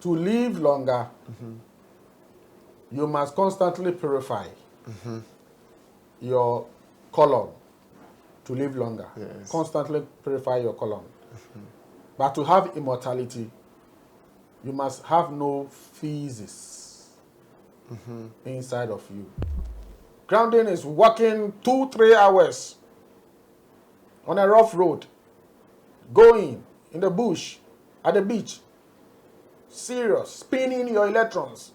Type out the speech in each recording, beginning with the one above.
to live longer, you must constantly purify your colon to live longer. Yes. Constantly purify your colon. But to have immortality, you must have no feces inside of you. Grounding is walking 2-3 hours on a rough road, going in the bush, at the beach, serious, spinning your electrons.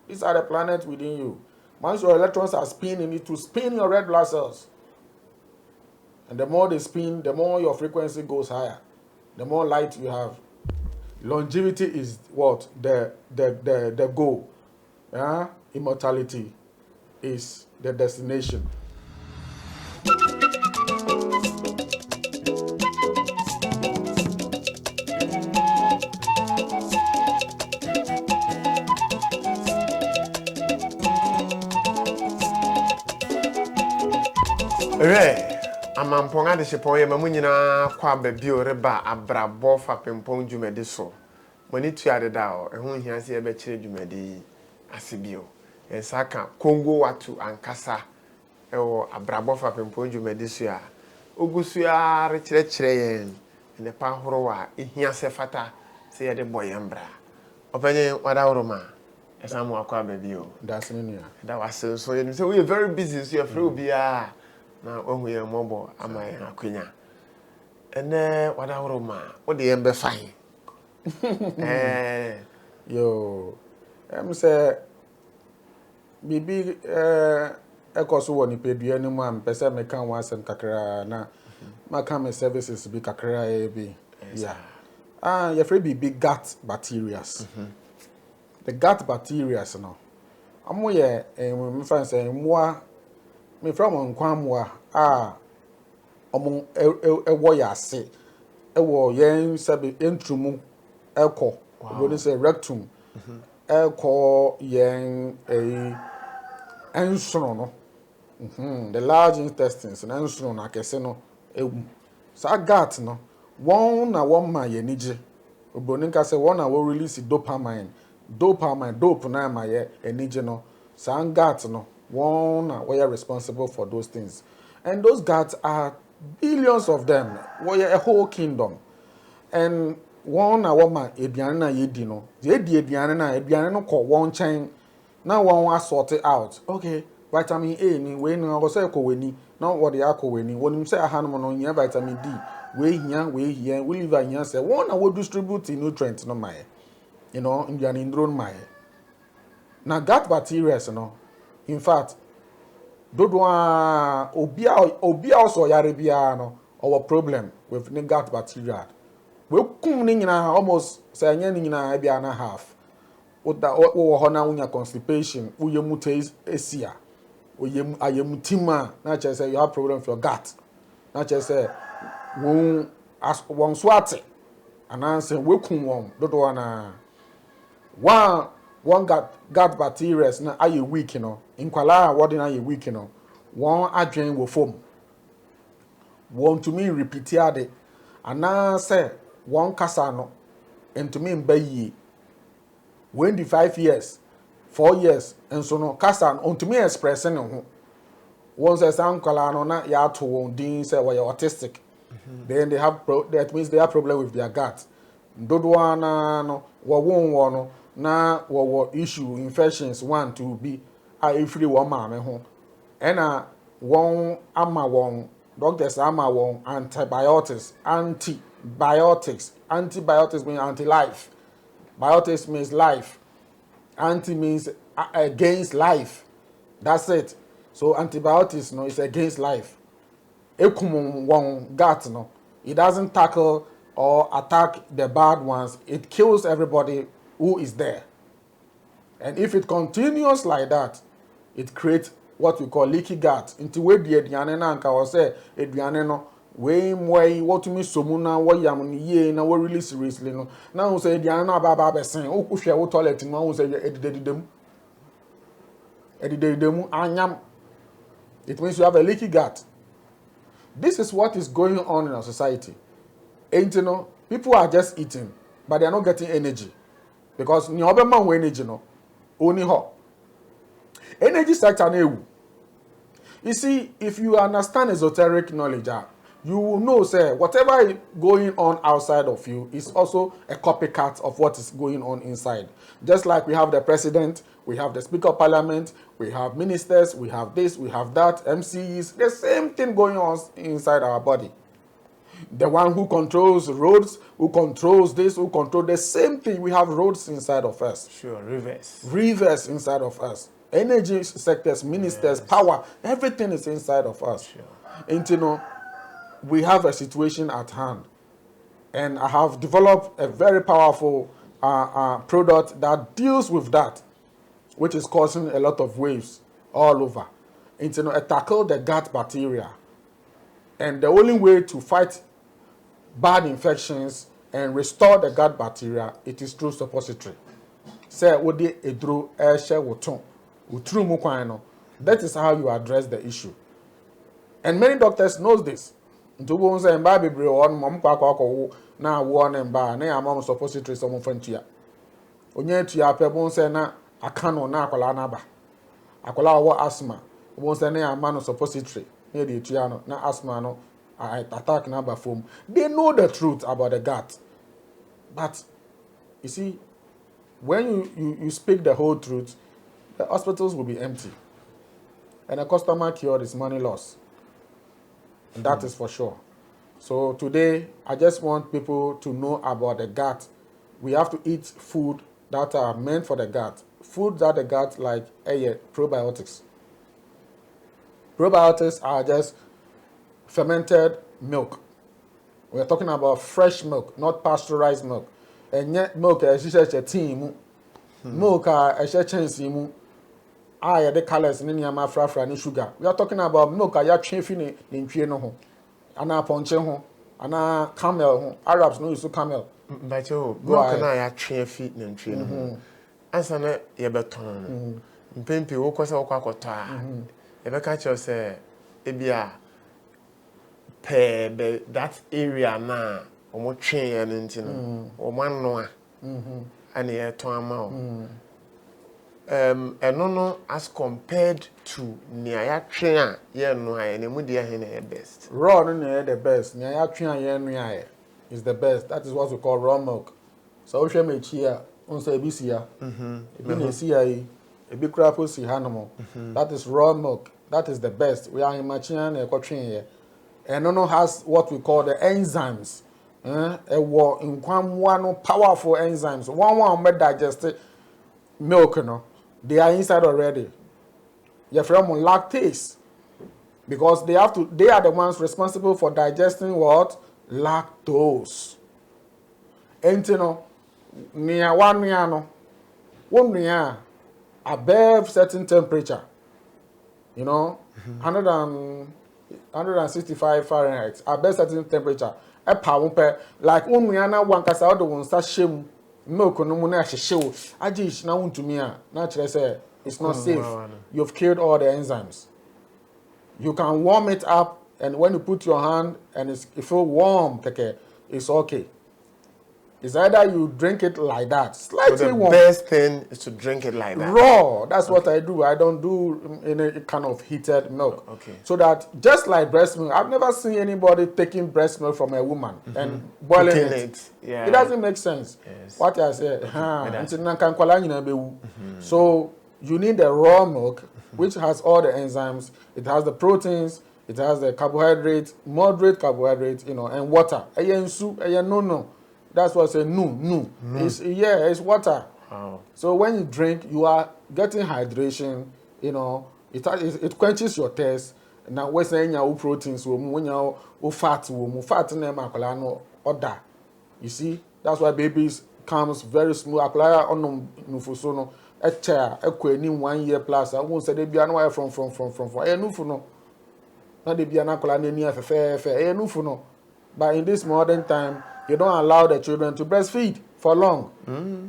These are the planets within you. Once your electrons are spinning, it will spin your red blood cells. And the more they spin, the more your frequency goes higher, the more light you have. Longevity is what? The goal. Immortality is the destination. Amamponga de shepon ye mamu nyina kwa babi o reba abrabo Fapempong dwumade so. Moni tuade da o ehun hia se ye be kire dwumade asebio. Ensaka Kongo Wattu ankasa ewo abrabo Fapempong dwumade so a ogusu ya re kire yen ne pa horo wa ehia se fata se ye de boyembra. Openye wada horoma esamu akwa babi o. That's me nia. That was so you say we are very busy so you free bia na ohu ye mobo ama ye akwenya ene wada horoma wo de yembe fine Yo say bibi ekoso woni pedua ni mu am pese me kan wasem kakra na maka me services bi kakra bi yeah you free bibi gut bacteria. The gut bacteria no amo ye me fan say moa me from nkwanmoa omo ewo ya ase ewo yen sabe entrumu eko obo say rectum eko yen ensono no the large intestines na ensono na kese no ewu sa gut no won na won ma ye nije obo nka say won na wo release dopamine dope na ma ye enije no sa gut no one we are responsible for those things, and those gods are billions of them. We are a whole kingdom, and one woman ediana yedi no yedi ediana na ediana no call one chain. Now one was sorted out. Okay, vitamin A ni we no go say ko weni. Now what they are ko weni. When you say a hand no nya vitamin D. We here we live here say one will distribute the nutrients no my. You know, in the indron my. Now gut bacteria no. In fact, dodwa obia also yare bia no our problem with the gut bacteria. We kum ni nyina almost say anya ni nyina bia na half. Oda wo ho na unya constipation, uyemute esia. Ayemutima na che say you have problem with your gut. Na che say won swate. Ananse we kum won dodwa na one gut bacteria na aye weak no inkwala what na aye weak no one adwen wo form want to me repeat ade ana say one kasa no and to me mba yi when the 5 years 4 years and so no kasa on to me expressing ho one say sankwala no na ya to won din say we are autistic then they have that means they have problem with their gut dodwa na no wo won no na wo issue infections 1 to be free one maame ho ena won ama won doctors ama won antibiotics mean anti-life, biotics means life, anti means against life, that's it. So antibiotics no is against life. Ekum won gut no, it doesn't tackle or attack the bad ones, it kills everybody who is there. And if it continues like that, it creates what we call leaky gut. Into where the ediane na anka was say ediane no we mwai what me somuna wo yam ni ye na wo really seriously no. Now say ediane na ba besen o hwe wo toilet no wo say edidedem anyam. It means you have a leaky gut. This is what is going on in our society. And you know, people are just eating, but they are not getting energy. Because ni obema wo energy no oni ho. Energy sector na ewu. You see, if you understand esoteric knowledge, you will know, say, whatever is going on outside of you is also a copycat of what is going on inside. Just like we have the president, we have the speaker of parliament, we have ministers, we have this, we have that, MCs, the same thing going on inside our body. The one who controls roads, who controls this, who controls the same thing, we have roads inside of us. Sure, rivers. Rivers inside of us. Energy sectors, ministers, yes. Power, everything is inside of us. Sure. And you know, we have a situation at hand. And I have developed a very powerful product that deals with that, which is causing a lot of waves all over. And you know, it tackles the gut bacteria. And the only way to fight bad infections and restore the gut bacteria, it is through suppository. Say, what they drew air share woton. That is how you address the issue. And many doctors knows this. Nti wo say mba bebre on mom kwa na wo na mba na ya mom suppository so mo fantua. Onye tua pe bon say na aka no na akwala na ba. Akwala wo asthma. Bon say na ya ma no suppository. Na dey tua no na asthma no attack na ba form. They know the truth about the gut. But you see, when you speak the whole truth, the hospitals will be empty. And a customer cured is money loss. And that is for sure. So today, I just want people to know about the gut. We have to eat food that are meant for the gut. Food that the gut like probiotics. Probiotics are just fermented milk. We are talking about fresh milk, not pasteurized milk. And yet milk is a team. Milk is a chance. The colors in your frafra and sugar. We are talking about milk. I have chafing in Piano home. Ana ponche home. Ana camel home. Arabs know you camel. But you milk and I have chafing in Piano. As an ebeton. Pimpy, who was a quacota. Ever catch us a ebia that area now. Or more chain and intino. Or one noa. And a toamao. And no, as compared to Nia Tria, no, and Emudia Hene best. Raw no the best. Nia Tria is the best. That is what we call raw milk. So we make here on say BCA. A big crap see animal. That is raw milk. That is the best. We are in Machian and Cotrin here. And no has what we call the enzymes. A war in one powerful enzymes. One may digest milk, no. They are inside already. You're from lactase. Because they are the ones responsible for digesting what? Lactose. And you know, near 1 year, 1 year above certain temperature, you know, 165 Fahrenheit, above certain temperature, a power like 1 year now, one cast out the one such shame. Milk no money show. Ajish na want to me naturally say it's not safe. You've killed all the enzymes. You can warm it up, and when you put your hand and it feel warm, it's okay. It's either you drink it like that, slightly so the warm. The best thing is to drink it like that. Raw. That's what I do. I don't do any kind of heated milk. Okay. So that just like breast milk, I've never seen anybody taking breast milk from a woman and boiling it. Yeah. It doesn't make sense. Yes. What I said. So you need the raw milk, which has all the enzymes. It has the proteins. It has the carbohydrates, moderate carbohydrates, you know, and water. No. That's what I say. No. It's water. Wow. So when you drink, you are getting hydration. You know, it quenches your thirst. Now we're saying your proteins, when your fat, no order. You see, that's why babies comes very smooth. Apply on nufusono a chair, a queen 1 year plus. I won't say they be anywhere from. A nufuno. Not they be an acolani near fair. A nufuno. But in this modern time, you don't allow the children to breastfeed for long.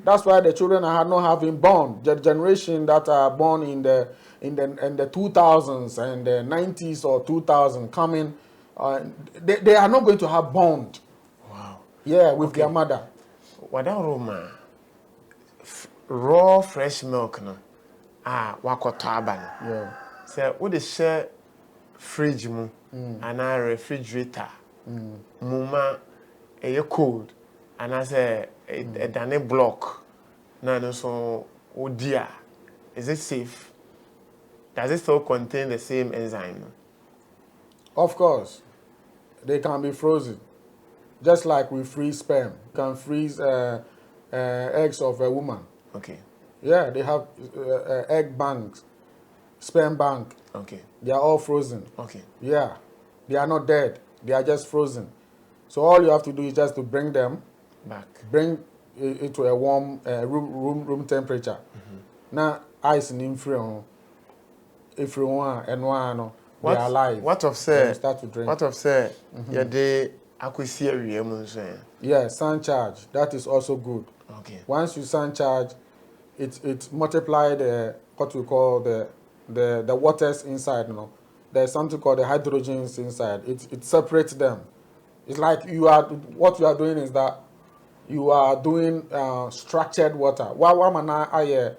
That's why the children are not having born. The generation that are born in the 2000s and the 90s or 2000 coming, they are not going to have bond. Wow. Yeah, with their mother. Wada Roma, raw fresh milk no wakoto aba no Yeah. say wo de share fridge mu and a refrigerator muma cold and as a dane block na no so odia is it safe? Does it still contain the same enzyme? Of course, they can be frozen. Just like we freeze sperm, you can freeze eggs of a woman. Okay. Yeah, they have egg banks, sperm bank. Okay. They are all frozen. Okay. Yeah, they are not dead. They are just frozen. So all you have to do is just to bring them back. Bring it to a warm room temperature. Now ice in free. If you want and one, they are alive. What of say? Start to drink. What of say? Yeah, they acquisition. Yeah, sun charge. That is also good. Okay. Once you sun charge, it multiply the what we call the waters inside. You know, there's something called the hydrogens inside. It separates them. It's like what you are doing is that you are doing structured water. Why are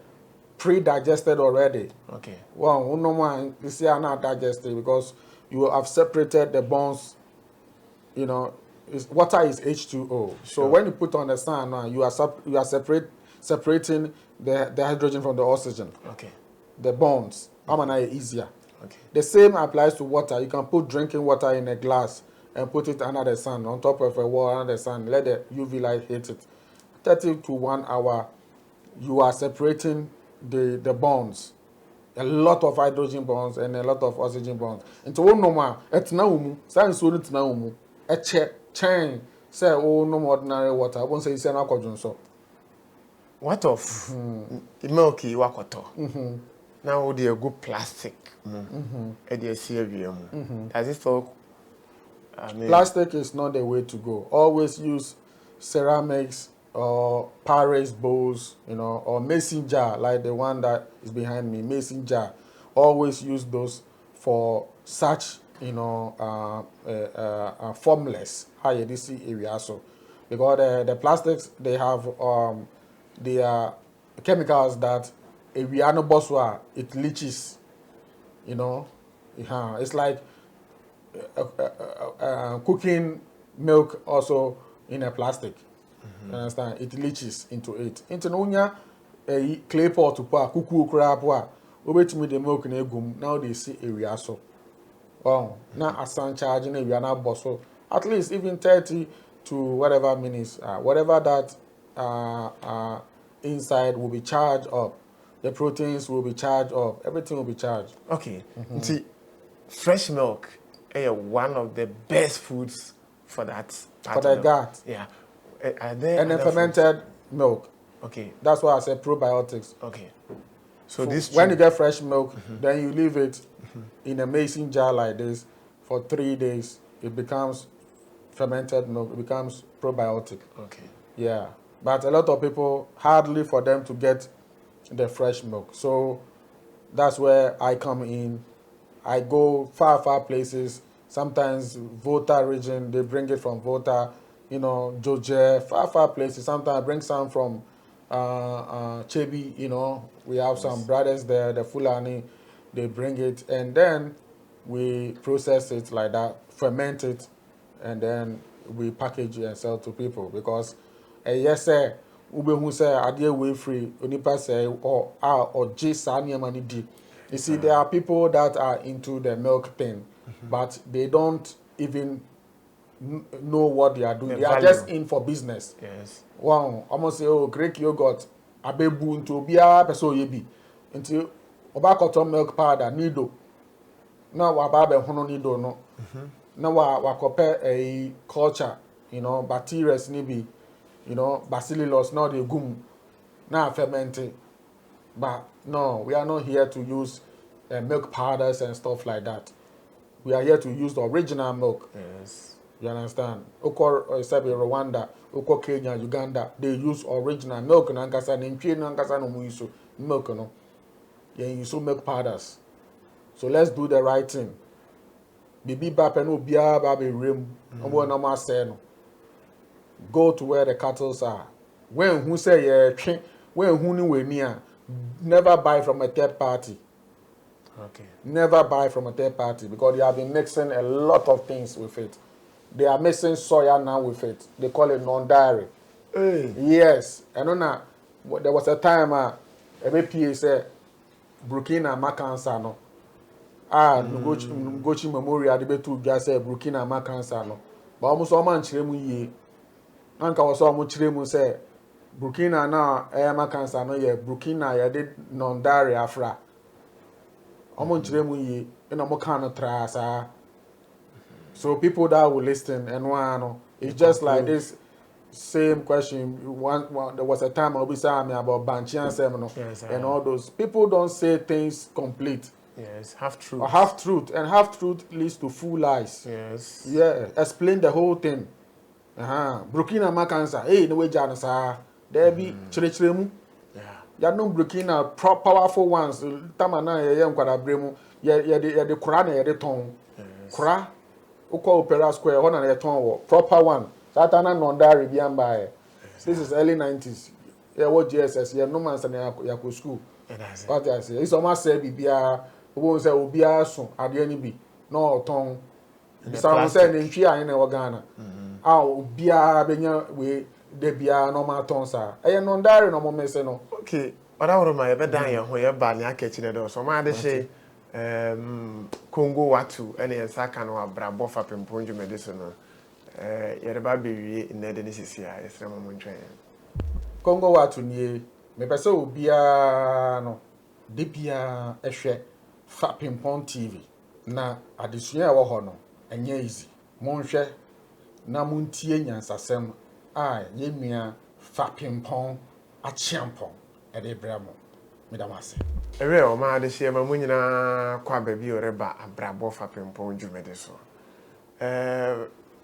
pre-digested already? Okay. Well, no one you see are not digested because you have separated the bonds. You know, water is H2O. Sure. So when you put on the sun now, you are separating the hydrogen from the oxygen. Okay. The bonds. Easier. Okay. The same applies to water. You can put drinking water in a glass and put it under the sun, on top of a wall under the sun. Let the UV light hit it. 30 to 1 hour, you are separating the bonds. A lot of hydrogen bonds and a lot of oxygen bonds. Into one normal, etna umu, science wouldn't na umu, a chain, say, oh, no ordinary water. I won't say it's an alcohol. So, what of the milky wakoto? Now, they are good plastic. Does it still? Plastic is not the way to go. Always use ceramics or Paris bowls, you know, or mason jar, like the one that is behind me, mason jar. Always use those for such, you know, formless high DC area. So, because the plastics they have, they are chemicals that if we are no bosswa, it leaches, you know. It's like cooking milk also in a plastic. You understand? It leaches into it. Into nonya a clay pot to pour kuku crab over me the milk in a gum. Now they see area so. Oh, now a sun charging we are now bosso. At least even 30 to whatever minutes, whatever that inside will be charged up. The proteins will be charged up. Everything will be charged. Okay. See, fresh milk is one of the best foods for that. For the gut. Yeah. Are there and then fermented milk. Okay. That's why I said probiotics. Okay. So this when you get fresh milk, then you leave it in a mason jar like this for 3 days. It becomes fermented milk. It becomes probiotic. Okay. Yeah. But a lot of people, hardly for them to get the fresh milk. So that's where I come in. I go far places. Sometimes Volta region, they bring it from Volta, you know, Georgia, far places. Sometimes I bring some from Chebi, you know. We have some brothers there, the Fulani, they bring it. And then we process it like that, ferment it, and then we package it and sell to people. Because, yes, sir, ube who say idea way free, onipa say or J Sanya money deep. You see, there are people that are into the milk thing, but they don't even know what they are doing. They are just in for business. Yes. Wow, almost say, oh, Greek yogurt, abebu into biya peso yebi, into obakoto milk powder nido. Now wababe hono nido no. Now wakope a culture, you know, bacteria nibi, you know, bacillus now they gum, now fermented. But no, we are not here to use milk powders and stuff like that. We are here to use the original milk. Yes. You understand? Oko Rwanda, Oko Kenya, Uganda, they use original milk. Nankasa nimpie nankasa no muiso milk no. Yeah, you use milk powders. So let's do the right thing. Bibi bape no biya babe rim. Obo no ma say no. Go to where the cattle are. When who say yeah, when who we near, never buy from a third party. Okay. Never buy from a third party because they have been mixing a lot of things with it. They are mixing soya now with it. They call it non-dairy. Hey. Yes. And there was a time MPA said Burkina Makansa no. Ngochi Memorial de betu gya say Burkina Makansa no. Ba omo so man chire mu yie. Anka wo so omo chire mu say Burkina na Makansa no ye Burkina ye de non-dairy afra. Omo chire mu yie na omo kan no trasa. So people that will listen and one it's just like this same question. There was a time I'll be saying about Banchi and Semino and all those. People don't say things complete. Yes, half truth. Or half truth. And half truth leads to full lies. Yes. Yeah. Explain the whole thing. Burkina Makansa. Hey, no way, Janasa. There be Chirechiremu. Yeah. You know Burkina powerful ones. Tamana, Yam Quadabremu. Yeah, the Quran, yeah, the tongue. Kra. Uko Opera Square, one and a tongue. Proper one. Satana non-dairy biamba. This is early 90s. Yeah, what GSS? Yeah, no man's an Yako school. What I say? It's almost say Bibia. Who say Obia soon at the enemy? No tongue. Some say in Chia in Ghana. Obia Benya we de Bia normal tongue, sir. I am non-dairy no more messing. Okay. But I would my bed down where you're banning catching it. So my say Kongo Wattu and a second or Brabo Fapempong medicinal. Yereba be in the Dennis here, is a moment train. Kongo Wattu ye, me pese obia no, dipia ehwe Fapempong TV. Na adesua wo ho no, enye easy. Monhwe na muntie nyansasem a ye nua Fapempong achiampong e de bramo. Me da wase. Ewe o ma de hye ma munyina kwa ba bi oreba abrabo Fapempong dwumede so.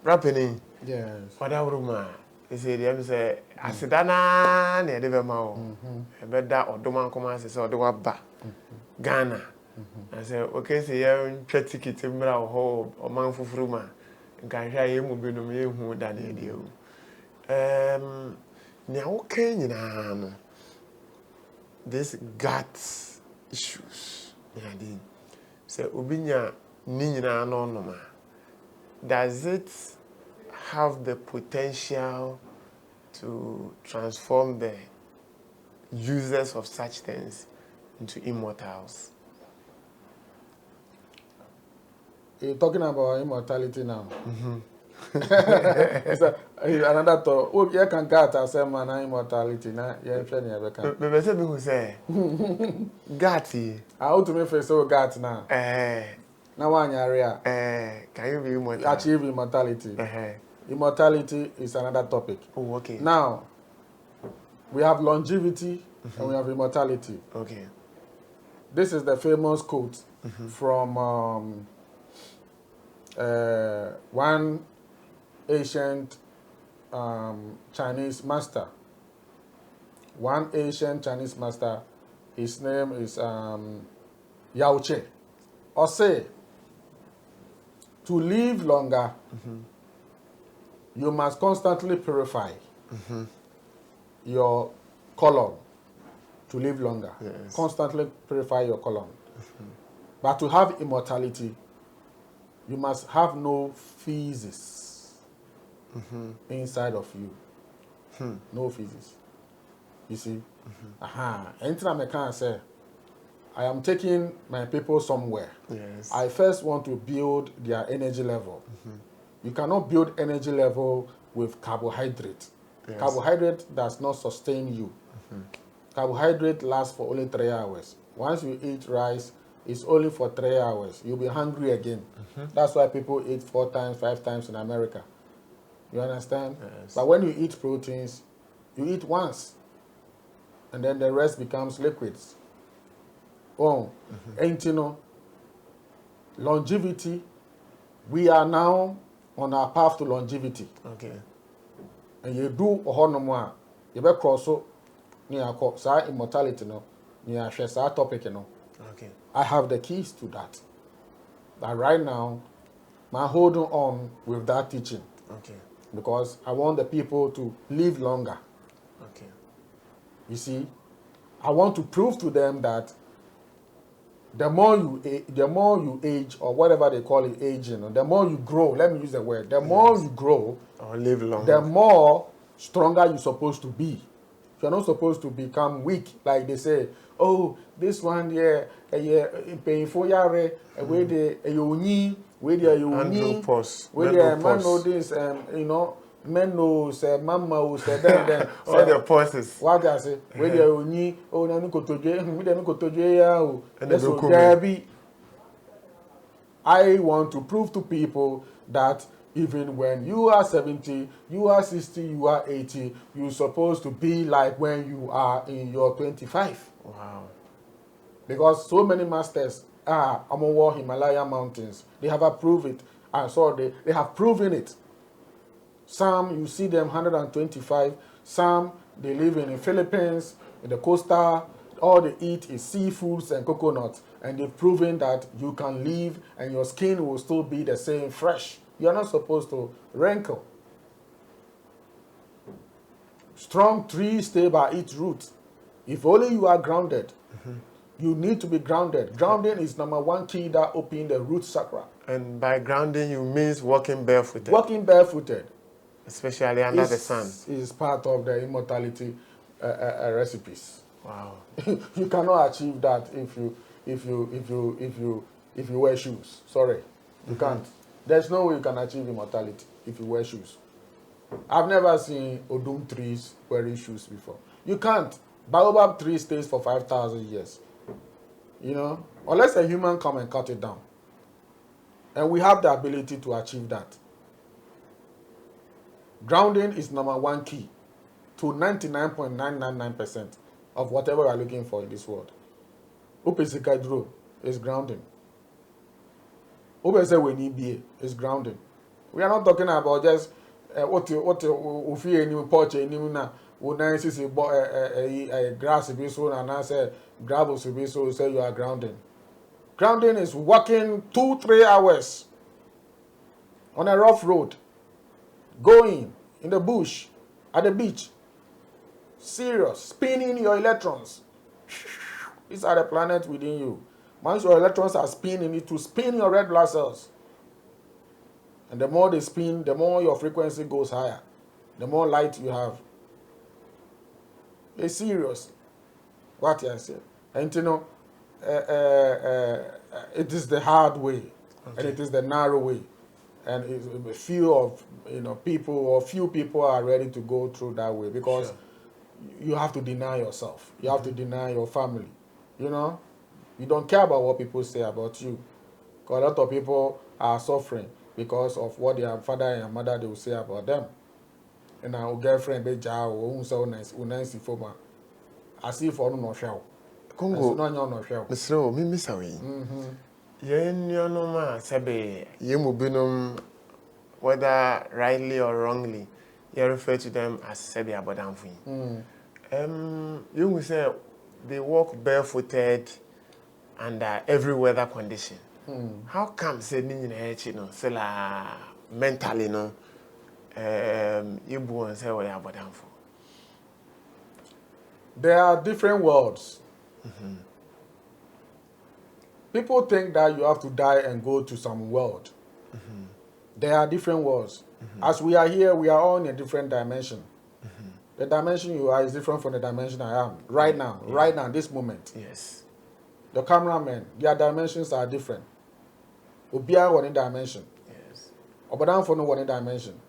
Rapini. Yes. Father Ruma. He said, "I say, Asidana, near the Mao. A better or Doman commands or the Wabba. Ghana. I said, okay, say, young ticket in Brow Hole or Man for Fruma. And can share him will be no me who than you. Now, okay, you know, this guts issues. Say, Ubinya, Nina, no. Does it have the potential to transform the users of such things into immortals? You're talking about immortality now. Another thought. Oh, you can get a man immortality. Now, you're training a becker. But who say, Gatti? I want to make face so gat now. Now, one area. Can you be immortal? Achieve immortality. Immortality is another topic. Oh, okay. Now, we have longevity and we have immortality. Okay. This is the famous quote from one ancient Chinese master. One ancient Chinese master, his name is Yao Che. Or say, to live longer, you must constantly purify your colon to live longer. Yes. Constantly purify your colon. But to have immortality, you must have no feces inside of you. No feces. You see? Anytime I can say, I am taking my people somewhere. Yes. I first want to build their energy level. You cannot build energy level with carbohydrate. Yes. Carbohydrate does not sustain you. Carbohydrate lasts for only 3 hours. Once you eat rice, it's only for 3 hours. You'll be hungry again. That's why people eat 4 times, 5 times in America. You understand? Yes. But when you eat proteins, you eat once. And then the rest becomes liquids. And you know, longevity, we are now on our path to longevity. Okay. And you do a honor, you better cross so near immortality, no, near share topic, you know. Okay. I have the keys to that. But right now, I'm holding on with that teaching. Okay. Because I want the people to live longer. Okay. You see? I want to prove to them that the more you age, or whatever they call it, aging, the more you grow. Let me use the word. The more you grow, or live long, the more stronger you're supposed to be. You're not supposed to become weak, like they say. Oh, this one painful yare, where the yoni, where the yoni, where the man know this, men know say mama say then all the pauses. What I say? Where the yoni, oh no kotoje, we don't kotoje ya o. Yes, so Debbie. I want to prove to people that even when you are 70, you are 60, you are 80, you're supposed to be like when you are in your 25. Wow. Because so many masters are among Himalaya mountains. They have approved it. And so they have proven it. Some, you see them 125. Some, they live in the Philippines, in the coastal. All they eat is seafoods and coconuts. And they've proven that you can live and your skin will still be the same fresh. You're not supposed to wrinkle. Strong trees stay by its roots. If only you are grounded, you need to be grounded. Grounding is number one key that opens the root chakra. And by grounding, you means walking barefooted. Walking barefooted. Especially under the sun. Is part of the immortality recipes. Wow. You cannot achieve that if you wear shoes. Sorry, you can't. There's no way you can achieve immortality if you wear shoes. I've never seen Odum trees wearing shoes before. You can't. Baobab tree stays for 5,000 years. Unless a human come and cut it down. And we have the ability to achieve that. Grounding is number one key to 99.999% of whatever we are looking for in this world. Upesikadro is grounding. Upesewenibie is grounding. We are not talking about just what you feel any porch any na would see a grass be so and I say gravel to be so say you are grounding. Grounding is walking 2-3 hours on a rough road, going in the bush, at the beach, serious, spinning your electrons. These are the planets within you. Once your electrons are spinning, it will spin your red blood cells. And the more they spin, the more your frequency goes higher, the more light you have. It's serious. What I say. And it is the hard way, and it is the narrow way. And a few people are ready to go through that way because you have to deny yourself. You have to deny your family. You don't care about what people say about you. Because a lot of people are suffering because of what their father and mother they will say about them. And our girlfriend be jaw who so nice former. As if for no shell. Kongo no shell. Mr. Me misawi. Yenionoma sabe yemubinum, whether rightly or wrongly, you refer to them as sabe abodamfui. You will say they walk barefooted under every weather condition. How come say say la mentally no you born say we are abodamfu? There are different worlds. People think that you have to die and go to some world. There are different worlds. As we are here, we are all in a different dimension. The dimension you are is different from the dimension I am. Right now, this moment. Yes. The cameramen, their dimensions are different. Obia one dimension. Yes. Obadan for no one dimension.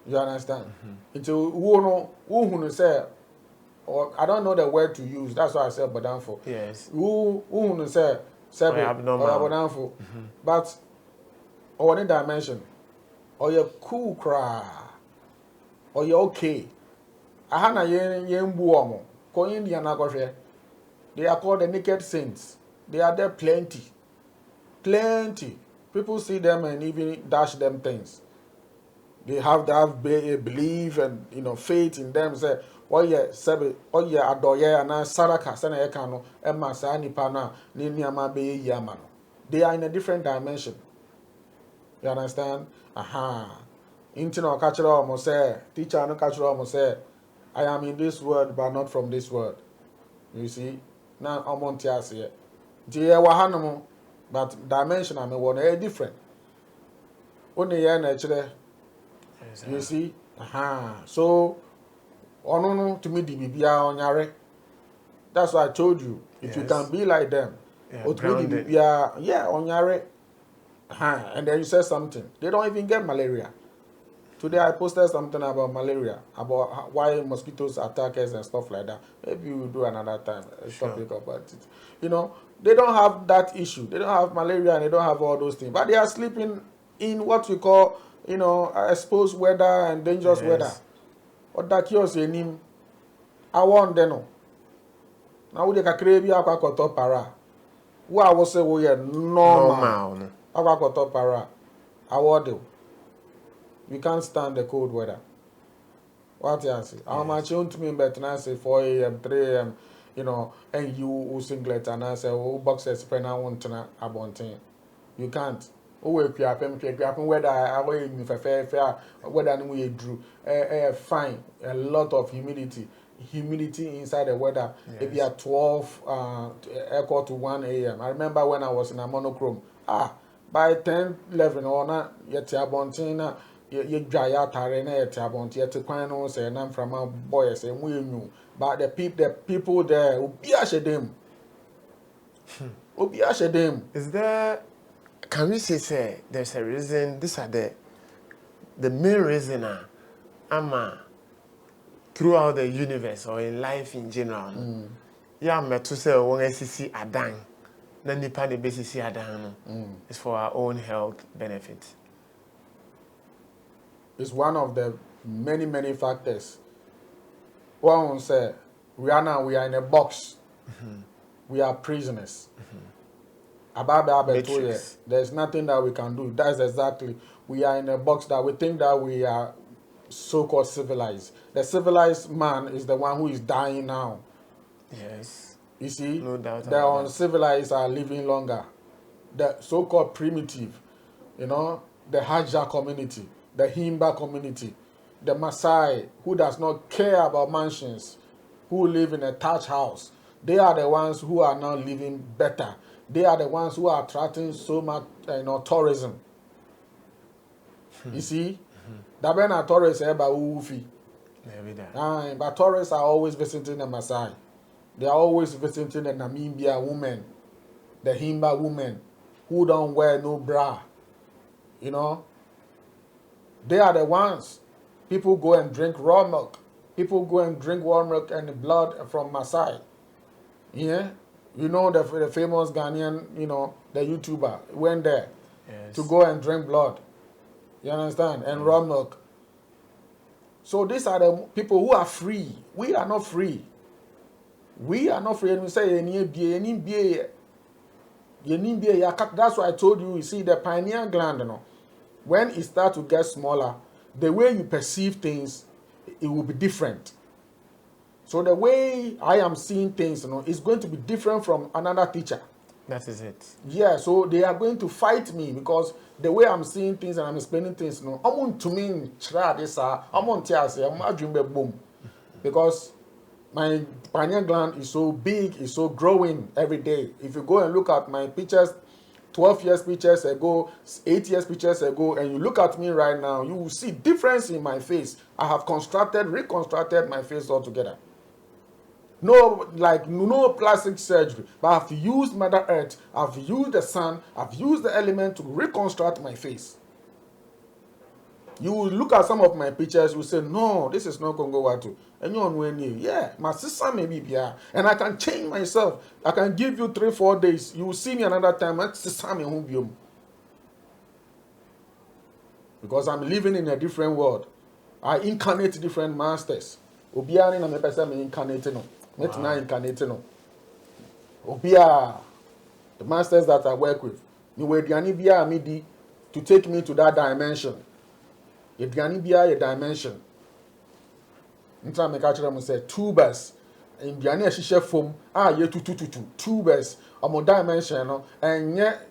You understand? Until who say, or I don't know the word to use. That's why I said Obadan for. Yes. Who say abnormal. But one dimension. Or you're cool cry. Or you're okay. Ahana yen buomo. Ko India na go. They are called the naked saints. They are there plenty. Plenty. People see them and even dash them things. They have that belief and faith in them. Say, adoye ana saraka sana ekano emma sa nipa na ni niama be yamano. They are in a different dimension. You understand? Intino kachiro mo say, teacher no kachiro mo say, I am in this world but not from this world. You see, now I'm on tears here. Dear Wahanamo, but dimension I'm one different. Only year naturally. You see, so no to me the BBA on yare. That's why I told you. If you can be like them, grounded. Yeah, on yare. And then you said something. They don't even get malaria. Today I posted something about malaria, about why mosquitoes attack us and stuff like that. Maybe we'll do another time a topic about it. You know, they don't have that issue. They don't have malaria and they don't have all those things. But they are sleeping in what we call, you know, exposed weather and dangerous weather. What that cures in him, I want them. Now we can create a para. Who I will say we are normal. Aquacoto para. I want you. You can't stand the cold weather. What you say? I'm actually to me better than say 4 a.m., 3 a.m., you know, and you who singlet and I say, oh, boxers pen I want to abontain. You can't. Oh, if you happen whether I weigh in fair, whether we drew fine, a lot of humidity inside the weather. Maybe at 12 equal to 1 a.m. I remember when I was in a monochrome. By 10, 11 or not, yet abontina. You dry out yet about yet to quino say and I'm from our boys and we knew. But the people there will be ashamed. Is there, can we say there's a reason, these are the main reason throughout the universe or in life in general. Yeah, I'm to say when I see Adan, then the party basis Adan is for our own health benefits. It's one of the many factors. One say we are in a box. We are prisoners. There's nothing that we can do. That's exactly. We are in a box that we think that we are so-called civilized. The civilized man is the one who is dying now. Yes. You see, no doubt the uncivilized are living longer. The so-called primitive, you know, the Haja community, the Himba community, the Maasai, who does not care about mansions, who live in a thatched house. They are the ones who are now living better. They are the ones who are attracting so much, tourism. You see, that when a tourist about Ufi, but tourists are always visiting the Maasai. They are always visiting the Namibia women, the Himba women, who don't wear no bra. You know, they are the ones. People go and drink raw milk. People go and drink raw milk and blood from Maasai. Yeah, you know the famous Ghanaian, you know, the YouTuber went there to go and drink blood. You understand? And raw milk. So these are the people who are free. We are not free. We are not free. And we say, that's why I told you, you see, the pineal gland, you know, when it starts to get smaller, the way you perceive things, it will be different. So the way I am seeing things, you know, is going to be different from another teacher. That is it. Yeah, so they are going to fight me because the way I'm seeing things and I'm explaining things, you know, I want to mean boom, because my pineal gland is so big, it's so growing every day. If you go and look at my pictures, 12 years pictures ago, 8 years pictures ago, and you look at me right now, you will see difference in my face. I have reconstructed my face altogether. No plastic surgery, but I've used Mother Earth, I've used the sun, I've used the element to reconstruct my face. You will look at some of my pictures, you will say, no, this is not Kongo Wattu. And you know, yeah, my sister may be here, and I can change myself. I can give you 3-4 days. You will see me another time. Because I'm living in a different world. I incarnate different masters. Obiari na me pesa me incarnate no. Metina incarnate no. Obia, the masters that I work with, you were dianibia midi to take me to that dimension. Ye dianibia a dimension. Ntra me catch them say tubers. In diani a foam, ye tubers on dimension no, and yet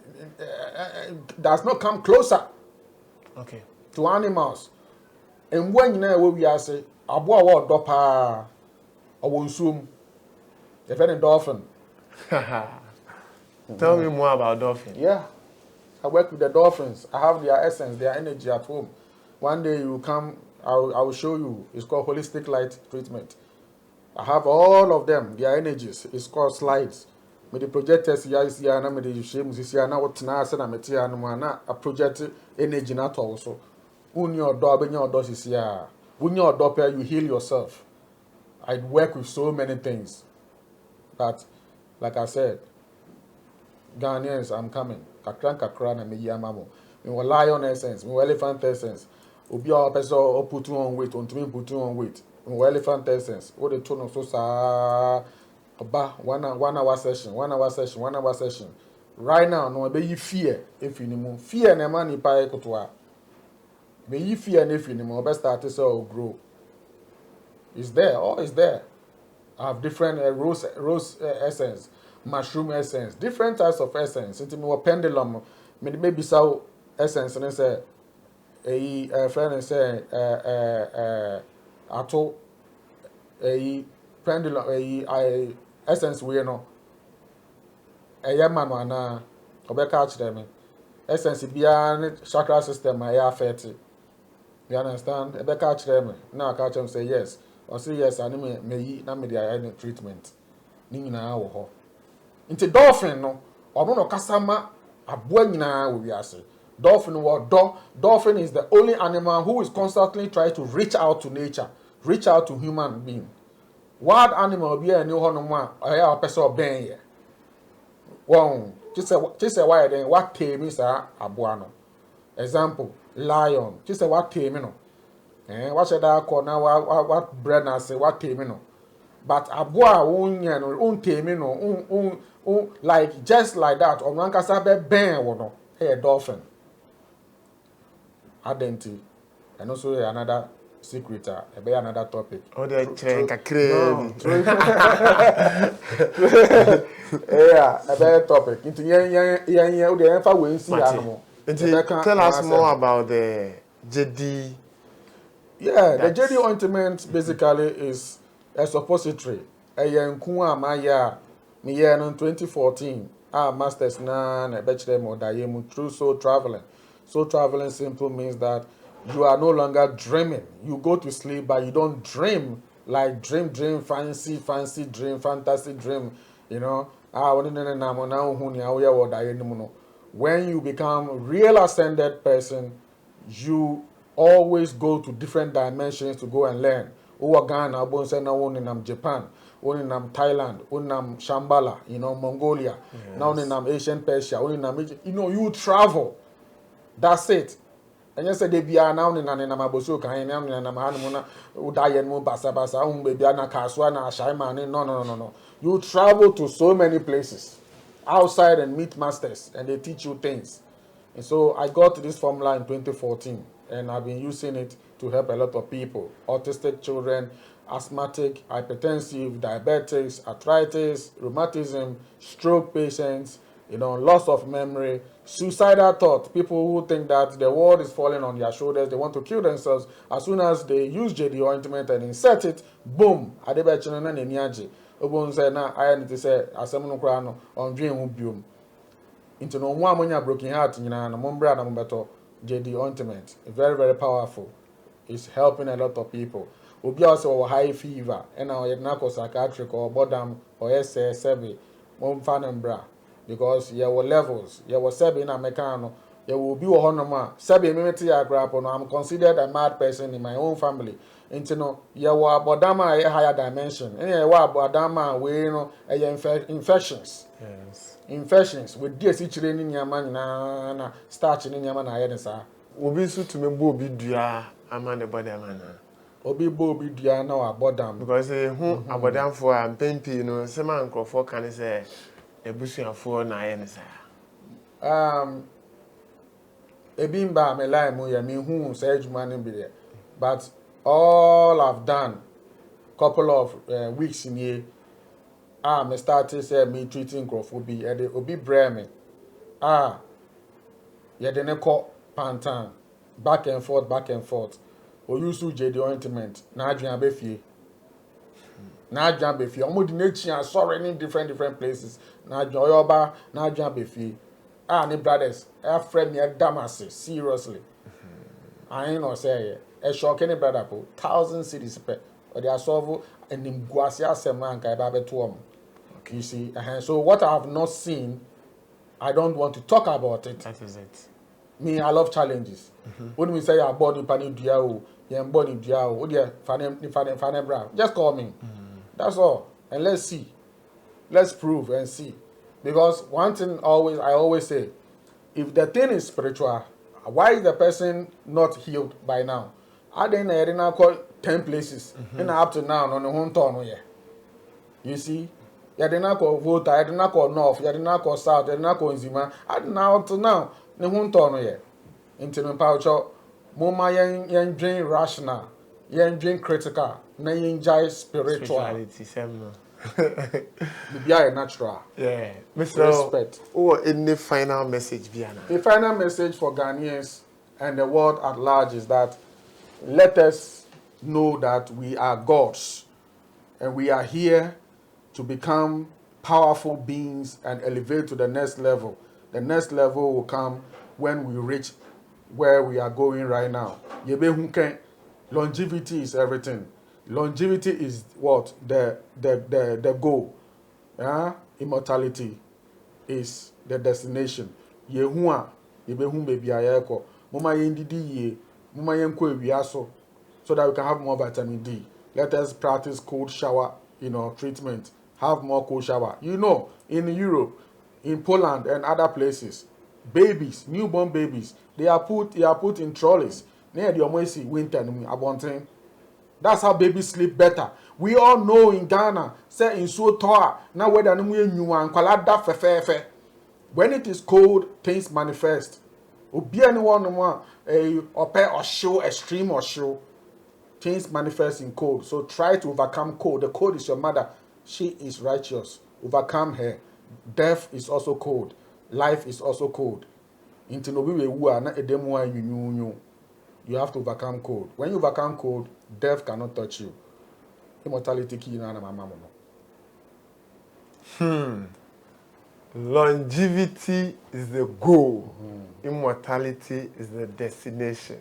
does not come closer. Okay. To animals. And when you know we are say, Abua dopa or wonsum. If any dolphin. Tell me more about dolphin. Yeah. I work with the dolphins. I have their essence, their energy at home. One day you come, I will show you. It's called holistic light treatment. I have all of them, their energies. It's called slides. Me the projectors here is here, and me the shame is here. Now what now? Say na me tia no na a project energy na to also. When your door, when your door is here. When your door, you heal yourself. I work with so many things, but like I said, Ghanaians, I'm coming. Kakra na me yamamo. Me will lion essence, me will elephant essence. Obi a person or put on weight, on to me put on weight. Me will elephant essence. What the tone of so sa oba 1 hour session, 1 hour session, 1 hour session. Right now, no be you fear if you need fear na man ipa ekotoa. Be you fear if you need best start to so grow. It's there, all is there. I have different rose essence, mushroom essence, different types of essence. It's more pendulum. Maybe so essence and say a friend say ato a pendulum a essence we know a yaman wana obe catch them essence beyond chakra system I affect. You understand? Ebe catch them now catch them say yes. Or say yes, and me na me dey treatment. Ni nyina wo ho. Nti dolphin no, obo no kasama aboa nyina wo wiase. Dolphin is the only animal who is constantly trying to reach out to nature, reach out to human being. Wild animal be any ho no ma, oya person oben ye. Won, just say why then what tame is aboa no. Example, lion. Just say what tame no. What should I call now? What bread I say? What tame no? But aboa tame no. Like just like that. On kasa be ben wono. Hey dolphin. Identity. And also another secret. Be another topic. Oh, they train crazy. Yeah, a better topic. Into yeah. We dey ever we see animal. Tell us more about the JD. Yeah, the JD ointment basically is a suppository. A young Maya, me year in 2014. Masters na bachelor mo dayemu through soul traveling. Soul traveling simple means that you are no longer dreaming. You go to sleep, but you don't dream like dream, fancy dream, fantasy dream. You know, when you become real ascended person, you always go to different dimensions to go and learn. Ghana, Japan, Thailand, Shambhala, Mongolia, now ancient Persia, you travel. That's it. And yes, they be now in Namabosu, Kayanamana, Udayan, Basa, baby, Anna Kaswana, Shaiman. No. You travel to so many places outside and meet masters, and they teach you things. And so I got this formula in 2014, and I've been using it to help a lot of people: autistic children, asthmatic, hypertensive, diabetics, arthritis, rheumatism, stroke patients, loss of memory, suicidal thought, people who think that the world is falling on their shoulders, they want to kill themselves. As soon as they use JD ointment and insert it, boom, adebechino na neniaje. Obon say na I need to say asem no kra no on dwen hu biom. Into no one amonya broken heart nyina na mombra na mombeto JD ointment. Very, very powerful. It's helping a lot of people. Obi also high fever and now you na psychiatric or bodam or SS7 mom fanembra. Because there were levels, there was seven in Americano, there will be a honor. Seven minutes I'm considered a mad person in my own family. And there were Bodama a higher dimension. And there were Bodama where infections. Yes. Infections with DSC children in your man na starching in your man. I had sir. Obi su to me Bobby Dua among body man. Obi Bobby Dua now abodam. Because who abodam for a pempi, some uncle for can say. Ebusuafo na aye ne sa ebimba me lie mu ya me hu say adwuma ne bi but all I've done couple of weeks in here me started say me treating crofobia e dey obi bra me ye dey ne call pantan back and forth o use JD ointment na adwuma be fie na adwan be fie omo di n'echi asọrọ in different places na adwan oyoba na adwan be fie ne brothers friend me damase seriously I know say e shock any brother po 1,000 cities per or they are solve and guase asem anka e ba beto am. You see, so what I have not seen, I don't want to talk about it. That is it. Me, I love challenges. When we say your body pani diao, your body diao, oh dear, fane bra, just call me. That's all. And let's see. Let's prove and see. Because one thing I always say, if the thing is spiritual, why is the person not healed by now? I didn't call 10 places. And up to now, on the whole town here. You see? You didn't call Volta, you didn't call North, you didn't call South, you didn't call Nzima. And now to now, the whole town here. Into the pouch, Moma yen drink rational, yen drink critical, na yen jai spiritual. Spirituality, Be a natural. Yeah. Mr. Respect. Or any final message, Biana? The final message for Ghanaians and the world at large is that let us know that we are gods and we are here to become powerful beings and elevate to the next level. The next level will come when we reach where we are going right now. Longevity is everything. Longevity is what? The goal. Immortality is the destination. Yehua, yebehu baby ayeko. Mama yendidi ye, mama yenko ewiaso, so that we can have more vitamin D. Let us practice cold shower, treatment. Have more cold shower. In Europe, in Poland and other places, babies, newborn babies, they are put in trolleys. Near the Omoisi winter abonting. That's how babies sleep better. We all know in Ghana, say in so toa, now whether new and kwalada fefe. When it is cold, things manifest. Obi anyone or pair or show extreme or show. Things manifest in cold. So try to overcome cold. The cold is your mother. She is righteous. Overcome her. Death is also cold. Life is also cold. You have to overcome cold. When you overcome cold, death cannot touch you. Immortality key na mama. Longevity is the goal. Immortality is the destination.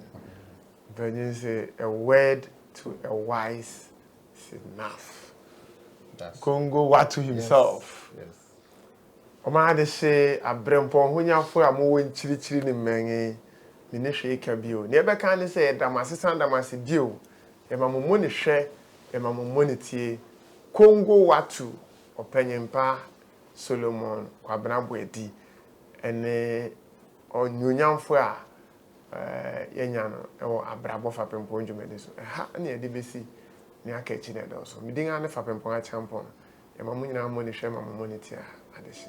When you say a word to a wise is enough. That's Kongo Wattu himself. Yes. Oma de she Fapempong hunyafo amowo nchirichiri ni mengi ne hwe ka bio. Ne be kan say damase san damase bio. E mamomo ne hwe, e mamomo ne tie. Kongo Wattu opanyempa Solomon Kwabrabo edi ene onyonyamfo a yenya no ewo abrabo Fapempong dwumede so ha na ye de besi ne aka chi na do so midin ane Fapempong a champion e mamu nyina mo ne hwe mamomo ne tie adeshi.